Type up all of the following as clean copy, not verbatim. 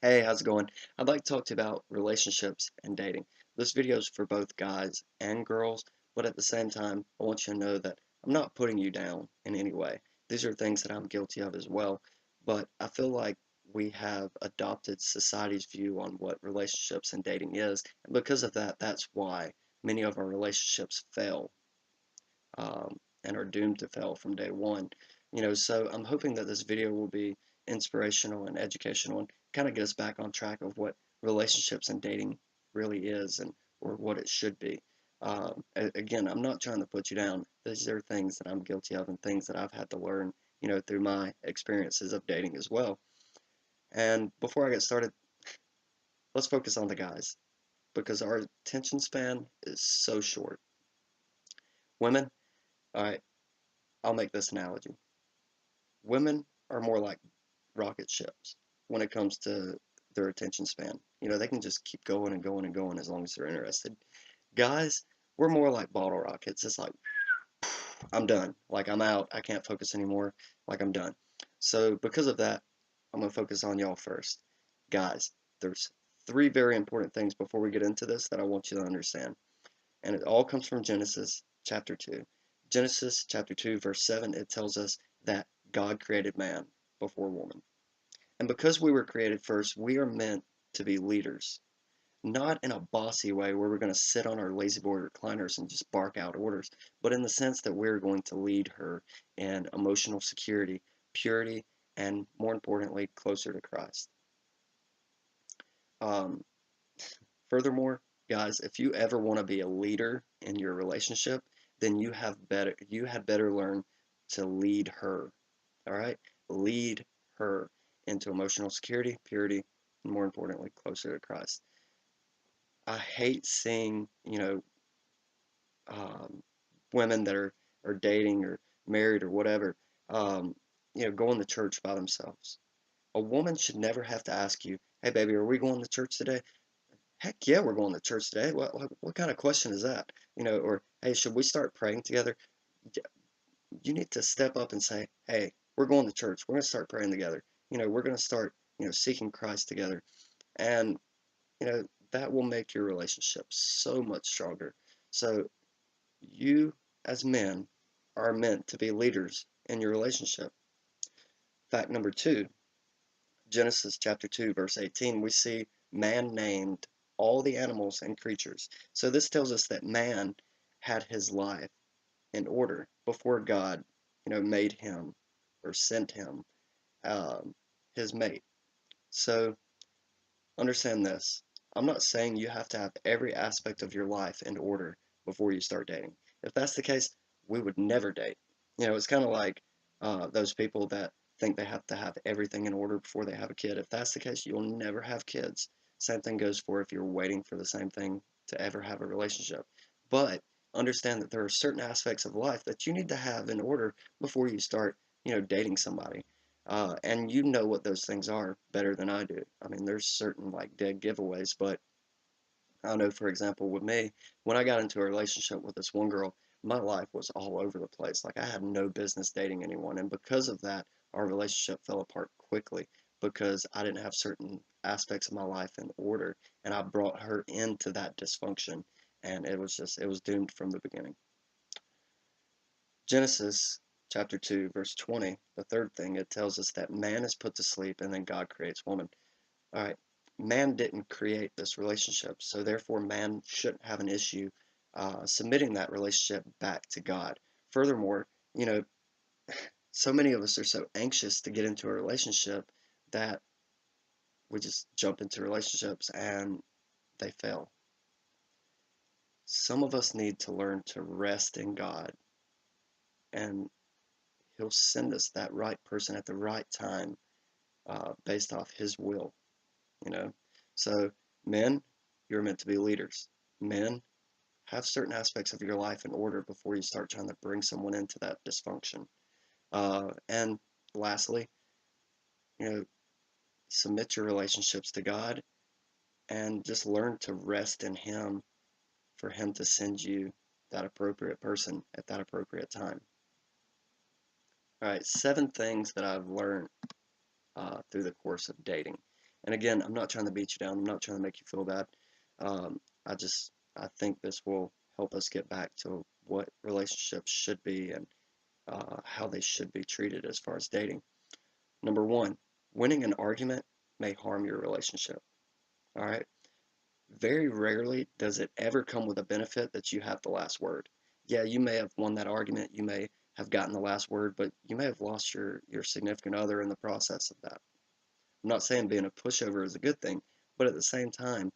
Hey, how's it going? I'd like to talk to you about relationships and dating. This video is for both guys and girls, but at the same time, I want you to know that I'm not putting you down in any way. These are things that I'm guilty of as well, but I feel like we have adopted society's view on what relationships and dating is, and because of that, that's why many of our relationships fail and are doomed to fail from day one. So I'm hoping that this video will be inspirational and educational and kind of get us back on track of what relationships and dating really is and or what it should be. Again, I'm not trying to put you down. These are things that I'm guilty of and things that I've had to learn, through my experiences of dating as well. And before I get started, let's focus on the guys because our attention span is so short. Women, all right, I'll make this analogy. Women are more like rocket ships when it comes to their attention span. They can just keep going and going and going as long as they're interested. Guys, we're more like bottle rockets. It's like, I'm done. Like, I'm out. I can't focus anymore. Like, I'm done. So, because of that, I'm going to focus on y'all first. Guys, there's three very important things before we get into this that I want you to understand. And it all comes from Genesis chapter 2. Genesis chapter 2, verse 7, it tells us that God created man before woman. And because we were created first, we are meant to be leaders. Not in a bossy way where we're going to sit on our lazy boy recliners and just bark out orders, but in the sense that we're going to lead her in emotional security, purity, and more importantly, closer to Christ. Um, Furthermore, guys, if you ever want to be a leader in your relationship, then you had better learn to lead her. All right? Lead her into emotional security, purity, and more importantly, closer to Christ. I hate seeing, um, women that are dating or married or whatever, um, going to church by themselves. A woman should never have to ask you, "Hey, baby, are we going to church today?" Heck yeah, we're going to church today. What kind of question is that? Or hey, should we start praying together? You need to step up and say, hey, we're going to church. We're going to start praying together. We're going to start, seeking Christ together. And, that will make your relationship so much stronger. So you as men are meant to be leaders in your relationship. Fact number two, Genesis chapter 2, verse 18, we see man named all the animals and creatures. So this tells us that man had his life in order before God, made him or sent him um, his mate. So understand this. I'm not saying you have to have every aspect of your life in order before you start dating. If that's the case, we would never date. It's kind of like those people that think they have to have everything in order before they have a kid. If that's the case, you'll never have kids. Same thing goes for if you're waiting for the same thing to ever have a relationship. But understand that there are certain aspects of life that you need to have in order before you start, dating somebody. And you know what those things are better than I do. I mean, there's certain like dead giveaways, but I know, for example, with me, when I got into a relationship with this one girl, my life was all over the place. Like I had no business dating anyone, and because of that, our relationship fell apart quickly because I didn't have certain aspects of my life in order, and I brought her into that dysfunction, and it was doomed from the beginning. Genesis chapter 2, verse 20, the third thing, it tells us that man is put to sleep and then God creates woman. All right, man didn't create this relationship, so therefore man shouldn't have an issue submitting that relationship back to God. Furthermore, you know, so many of us are so anxious to get into a relationship that we just jump into relationships and they fail. Some of us need to learn to rest in God, and He'll send us that right person at the right time based off His will, you know. So, men, you're meant to be leaders. Men, have certain aspects of your life in order before you start trying to bring someone into that dysfunction. And lastly, you know, submit your relationships to God and just learn to rest in Him for Him to send you that appropriate person at that appropriate time. All right, 7 things that I've learned through the course of dating. And again, I'm not trying to beat you down. I'm not trying to make you feel bad. Um, I think this will help us get back to what relationships should be and how they should be treated as far as dating. Number one, winning an argument may harm your relationship. All right. Very rarely does it ever come with a benefit that you have the last word. Yeah, you may have won that argument, you may have gotten the last word, but you may have lost your significant other in the process of that. I'm not saying being a pushover is a good thing, but at the same time,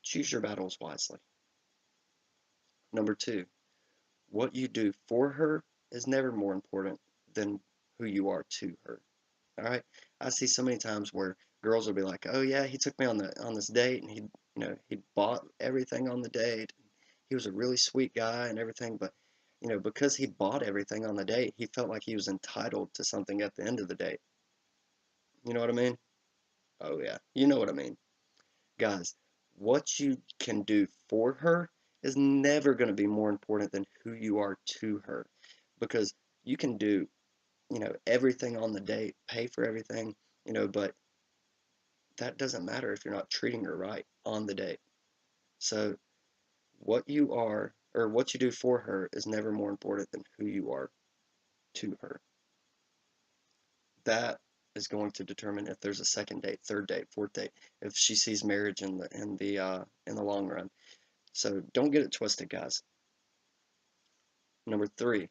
choose your battles wisely. Number two, what you do for her is never more important than who you are to her. All right. I see so many times where girls will be like, "Oh yeah, he took me on this date, and he bought everything on the date. He was a really sweet guy and everything, but because he bought everything on the date, he felt like he was entitled to something at the end of the date. You know what I mean? Oh yeah, you know what I mean, guys. What you can do for her is never going to be more important than who you are to her, because you can do everything on the date, pay for everything, but that doesn't matter if you're not treating her right on the date. So what you are or what you do for her is never more important than who you are to her. That is going to determine if there's a second date, third date, fourth date, if she sees marriage in the long run. So don't get it twisted, guys. Number three,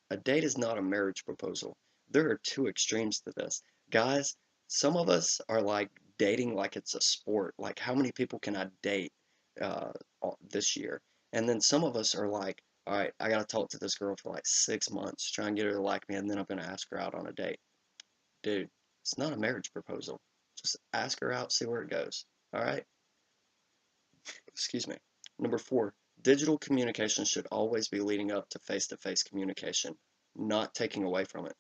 a date is not a marriage proposal. There are two extremes to this. Guys, some of us are like dating like it's a sport. Like, how many people can I date uh, this year? And then some of us are like, all right, I got to talk to this girl for like 6 months, try and get her to like me, and then I'm going to ask her out on a date. Dude, it's not a marriage proposal. Just ask her out, see where it goes. All right? Excuse me. Number four, digital communication should always be leading up to face communication, not taking away from it.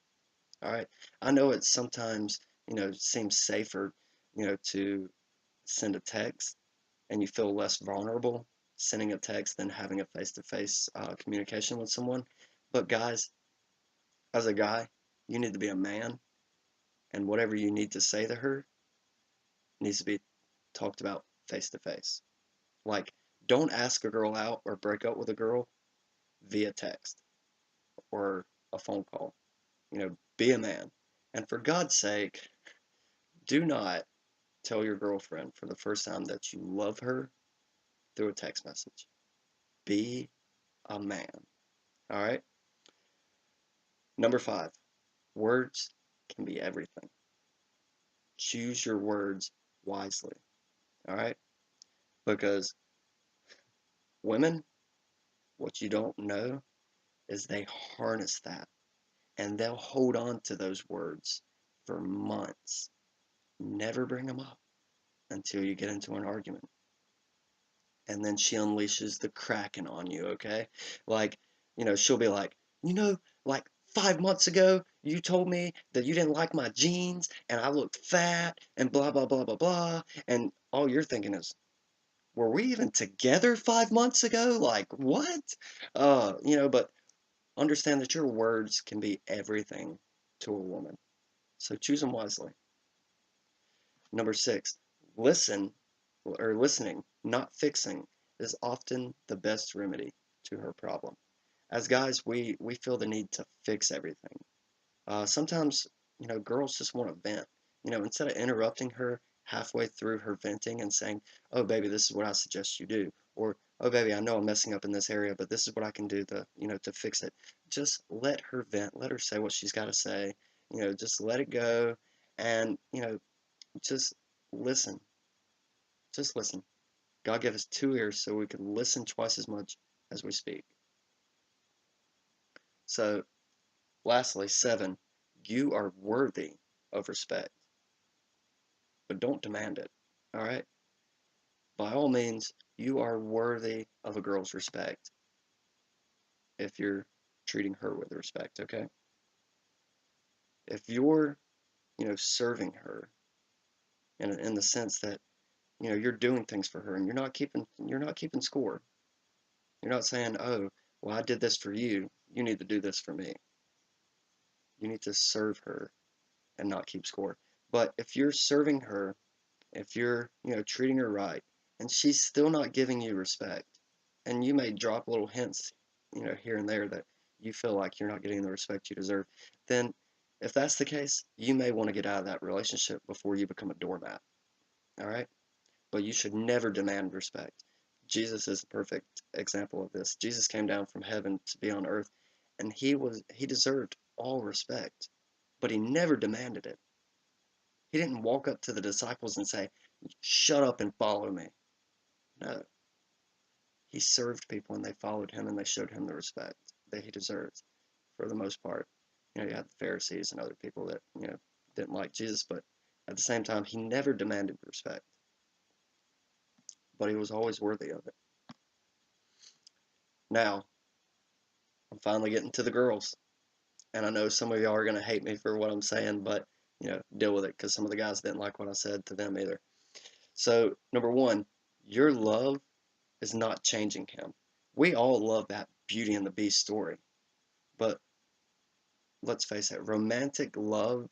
All right. I know it sometimes, seems safer, to send a text and you feel less vulnerable sending a text than having a face-to-face communication with someone. But guys, as a guy, you need to be a man, and whatever you need to say to her needs to be talked about face to face. Like, don't ask a girl out or break up with a girl via text or a phone call. Be a man. And for God's sake, do not tell your girlfriend for the first time that you love her through a text message. Be a man. All right? Number five, words can be everything. Choose your words wisely. All right? Because women, what you don't know is they harness that and they'll hold on to those words for months. Never bring them up until you get into an argument. And then she unleashes the Kraken on you, okay? Like, she'll be like, like 5 months ago, you told me that you didn't like my jeans and I looked fat and blah, blah, blah, blah, blah. And all you're thinking is, were we even together 5 months ago? Like, what? But understand that your words can be everything to a woman. So choose them wisely. Number six, listen or listening, not fixing, is often the best remedy to her problem. As guys, we feel the need to fix everything. Sometimes, girls just want to vent. Instead of interrupting her halfway through her venting and saying, "Oh, baby, this is what I suggest you do," or "Oh, baby, I know I'm messing up in this area, but this is what I can do to fix it." Just let her vent. Let her say what she's got to say. Just let it go, and just listen. Just listen. God gave us two ears so we could listen twice as much as we speak. So, lastly, seven, you are worthy of respect, but don't demand it. All right? By all means, you are worthy of a girl's respect if you're treating her with respect, okay? If you're, serving her in the sense that, you're doing things for her and you're not keeping score. You're not saying, "Oh, well, I did this for you. You need to do this for me." You need to serve her and not keep score. But if you're serving her if you're, treating her right, and she's still not giving you respect, and you may drop little hints, here and there that you feel like you're not getting the respect you deserve, then if that's the case, you may want to get out of that relationship before you become a doormat. All right? But you should never demand respect. Jesus is a perfect example of this. Jesus came down from heaven to be on earth, and he deserved all respect, but he never demanded it. He didn't walk up to the disciples and say, "Shut up and follow me." No, he served people and they followed him and they showed him the respect that he deserved for the most part. You had the Pharisees and other people that, didn't like Jesus, but at the same time, he never demanded respect, but he was always worthy of it. Now, I'm finally getting to the girls, and I know some of y'all are going to hate me for what I'm saying, but, deal with it because some of the guys didn't like what I said to them either. So, number one, your love is not changing him. We all love that Beauty and the Beast story, but let's face it, romantic love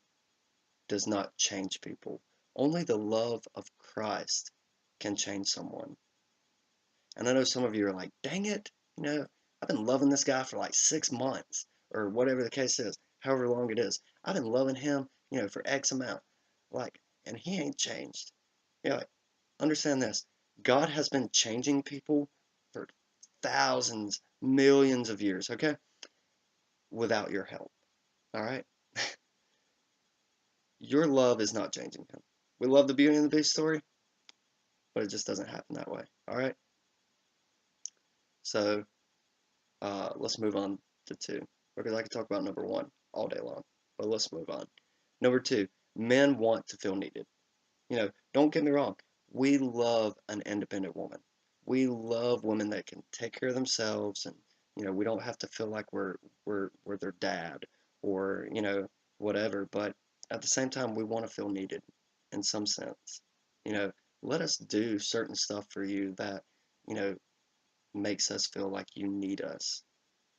does not change people. Only the love of Christ can change someone. And I know some of you are like, dang it, I've been loving this guy for like 6 months or whatever the case is, however long it is. I've been loving him, for X amount. Like, and he ain't changed. Like, understand this. God has been changing people for thousands, millions of years, okay? Without your help. All right? Your love is not changing him. We love the Beauty and the Beast story, but it just doesn't happen that way. All right? So, let's move on to two, because I could talk about number one all day long, but let's move on. Number two, men want to feel needed. Don't get me wrong. We love an independent woman. We love women that can take care of themselves, and we don't have to feel like we're their dad or whatever. But at the same time, we want to feel needed in some sense. You know, let us do certain stuff for you that you know makes us feel like you need us.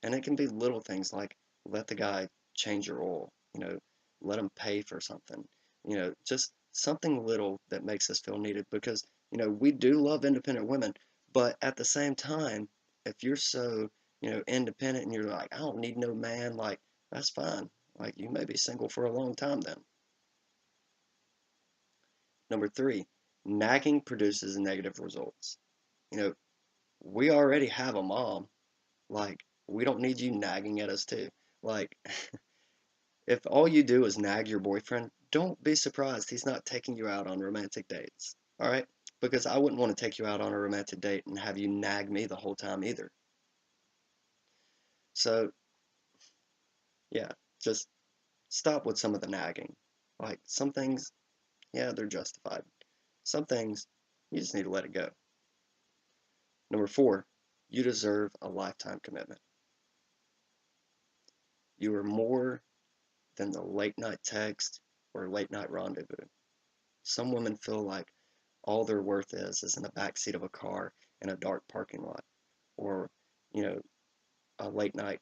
And it can be little things like let the guy change your oil, let him pay for something, just something little that makes us feel needed because, we do love independent women, but at the same time, if you're so, independent and you're like, I don't need no man, like, that's fine. Like, you may be single for a long time then. Number three, nagging produces negative results. You know, we already have a mom. Like, we don't need you nagging at us too. Like, if all you do is nag your boyfriend, don't be surprised he's not taking you out on romantic dates. All right? Because I wouldn't want to take you out on a romantic date and have you nag me the whole time either. So, yeah, just stop with some of the nagging. Like, some things, yeah, they're justified. Some things, you just need to let it go. Number four, you deserve a lifetime commitment. You are more than the late night text or late night rendezvous. Some women feel like all their worth is in the back seat of a car in a dark parking lot, or you know, a late night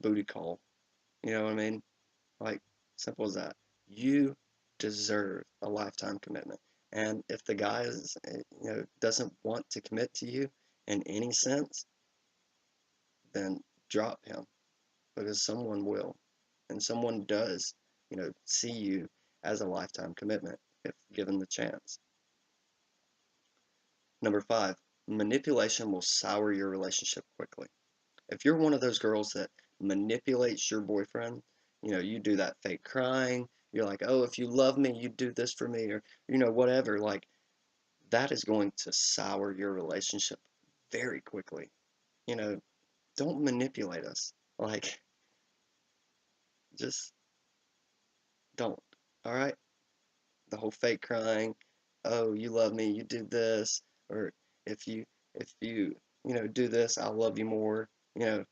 booty call. You know what I mean? Like, simple as that. You deserve a lifetime commitment. And if the guy is, doesn't want to commit to you in any sense, then drop him because someone will, and someone does, see you as a lifetime commitment if given the chance. Number five, manipulation will sour your relationship quickly. If you're one of those girls that manipulates your boyfriend, you do that fake crying, you're like, oh, if you love me, you do this for me, or, whatever, like, that is going to sour your relationship very quickly. You know, don't manipulate us. Like, just don't. All right? The whole fake crying, oh, you love me, you do this, or if you, if you, do this, I'll love you more. You know,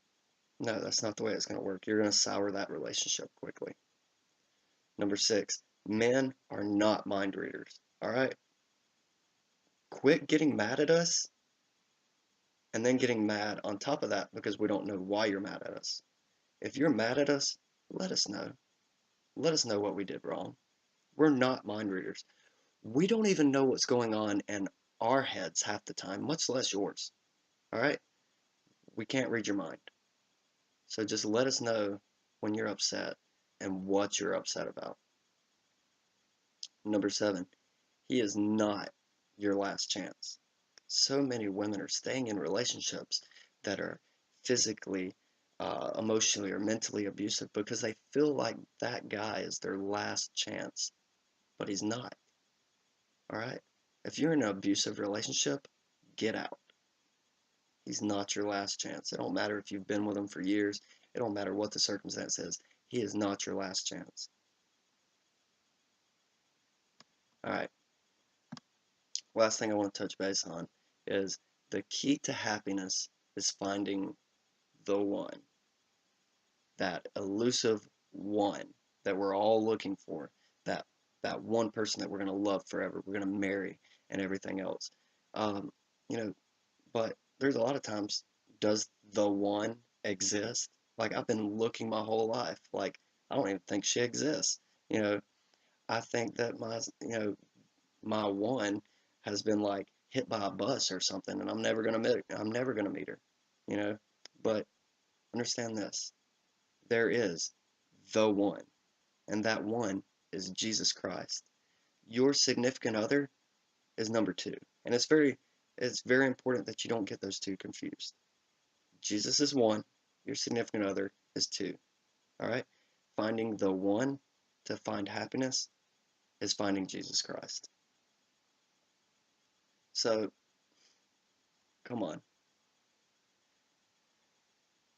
no, that's not the way it's going to work. You're going to sour that relationship quickly. Number six, men are not mind readers. All right? Quit getting mad at us and then getting mad on top of that because we don't know why you're mad at us. If you're mad at us, let us know. Let us know what we did wrong. We're not mind readers. We don't even know what's going on in our heads half the time, much less yours. All right? We can't read your mind. So just let us know when you're upset and what you're upset about. Number 7, he is not your last chance. So many women are staying in relationships that are physically, emotionally, or mentally abusive because they feel like that guy is their last chance, but he's not. All right? If you're in an abusive relationship, get out. He's not your last chance. It don't matter if you've been with him for years. It don't matter what the circumstance is. He is not your last chance. All right. Last thing I want to touch base on is the key to happiness is finding the one, that elusive one that we're all looking for, that that one person that we're going to love forever, we're going to marry, and everything else. Um, you know, but there's a lot of times, does the one exist? Like I've been looking my whole life, like I don't even think she exists. You know, I think that my one has been like hit by a bus or something, and I'm never gonna meet her. You know, but understand this: there is the one, and that one is Jesus Christ. Your significant other is number two, and it's very important that you don't get those two confused. Jesus is one, your significant other is two. All right? Finding the one to find happiness is finding Jesus Christ. So, come on.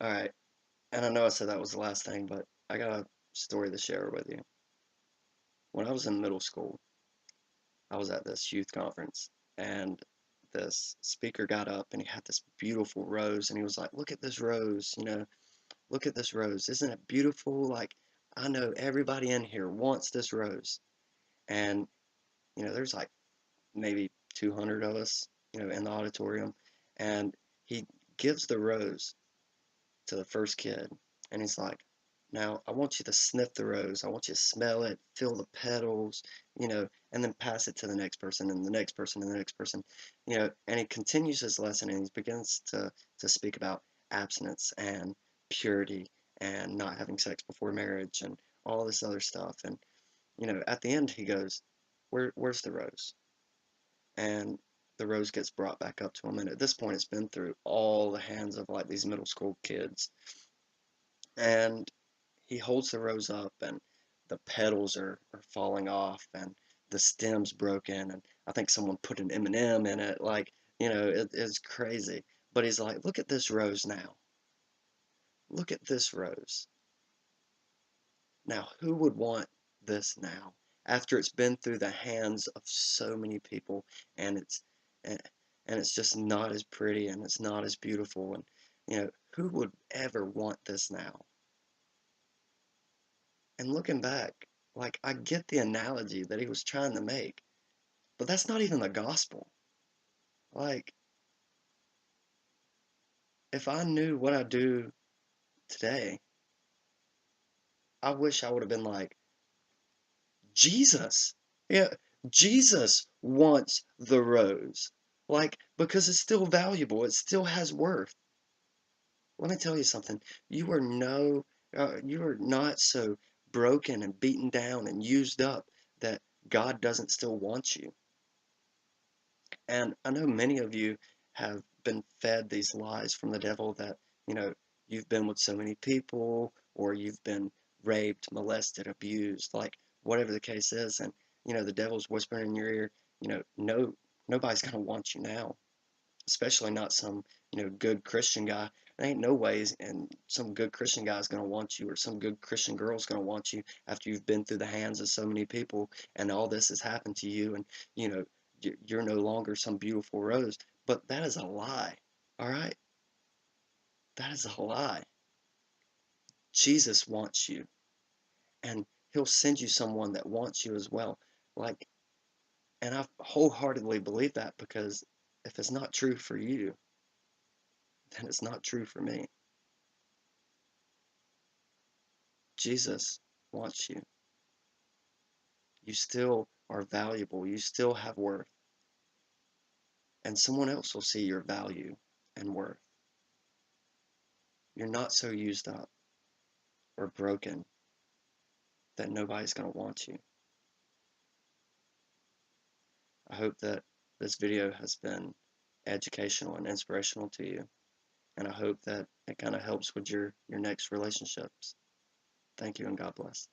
All right. And I know I said that was the last thing, but I got a story to share with you. When I was in middle school, I was at this youth conference, and this speaker got up and he had this beautiful rose, and he was like, "Look at this rose, look at this rose. Isn't it beautiful? Like, I know everybody in here wants this rose." And, there's like maybe 200 of us, in the auditorium. And he gives the rose to the first kid. And he's like, "Now, I want you to sniff the rose. I want you to smell it, feel the petals, and then pass it to the next person and the next person and the next person." And he continues his lesson and he begins to speak about abstinence and purity and not having sex before marriage and all this other stuff. And, at the end, he goes, where's the rose?" And the rose gets brought back up to him. And at this point, it's been through all the hands of like these middle school kids. And he holds the rose up, and the petals are falling off, and the stem's broken. And I think someone put an M&M in it. Like, it's crazy. But he's like, "Look at this rose now. Look at this rose. Now, who would want this now? After it's been through the hands of so many people, and and it's just not as pretty and it's not as beautiful, and who would ever want this now?" And looking back, like I get the analogy that he was trying to make, but that's not even the gospel. Like if I knew what I do today, I wish I would have been like, Jesus. Yeah, Jesus wants the rose. Like, because it's still valuable, it still has worth. Let me tell you something. You are not so broken and beaten down and used up that God doesn't still want you. And I know many of you have been fed these lies from the devil that, you know, you've been with so many people, or you've been raped, molested, abused, like whatever the case is. And, the devil's whispering in your ear, no, nobody's going to want you now, especially not some, good Christian guy. There ain't no ways, and some good Christian guy's going to want you, or some good Christian girl's going to want you after you've been through the hands of so many people and all this has happened to you, and you're no longer some beautiful rose. But that is a lie. All right, that is a lie. Jesus wants you, and He'll send you someone that wants you as well. Like, and I wholeheartedly believe that, because if it's not true for you, then it's not true for me. Jesus wants you. You still are valuable. You still have worth. And someone else will see your value and worth. You're not so used up or broken that nobody's going to want you. I hope that this video has been educational and inspirational to you. And I hope that it kind of helps with your next relationships. Thank you and God bless.